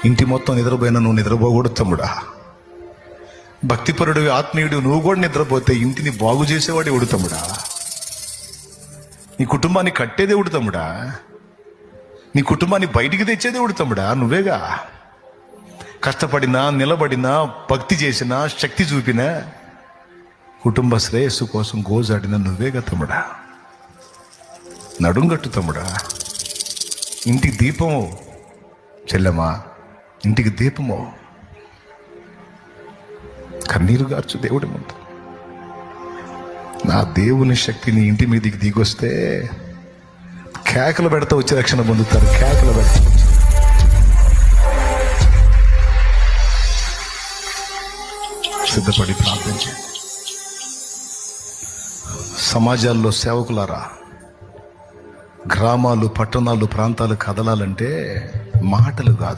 ఇంటి మొత్తం నిద్రపోయినా నువ్వు నిద్రపోకూడదు తమ్ముడా. భక్తిపరుడు ఆత్మీయుడు నువ్వు కూడా నిద్రపోతే ఇంటిని బాగు చేసేవాడు ఎవడు తమ్ముడా? నీ కుటుంబాన్ని కట్టేదేవుడు తమ్ముడా? నీ కుటుంబాన్ని బయటికి తెచ్చేదేవుడు తమ్ముడా? నువ్వేగా. కష్టపడినా, నిలబడినా, భక్తి చేసినా, శక్తి చూపినా, కుటుంబ శ్రేయస్సు కోసం గోజాడిన నువ్వేగా తమ్ముడా. నడుంగట్టు తమ్ముడా. ఇంటికి దీపము చెల్లెమా, ఇంటికి దీపము. కన్నీరు గార్చు దేవుడి ముందు. నా దేవుని శక్తి నీ ఇంటి మీదకి దిగొస్తే కేకలు పెడతా వచ్చి రక్షణ పొందుతారు. కేకలు పెడతా సిద్ధపడి ప్రార్థించండి. సమాజాల్లో సేవకులారా, గ్రామాలు, పట్టణాలు, ప్రాంతాలు కదలాలంటే మాటలు కాదు,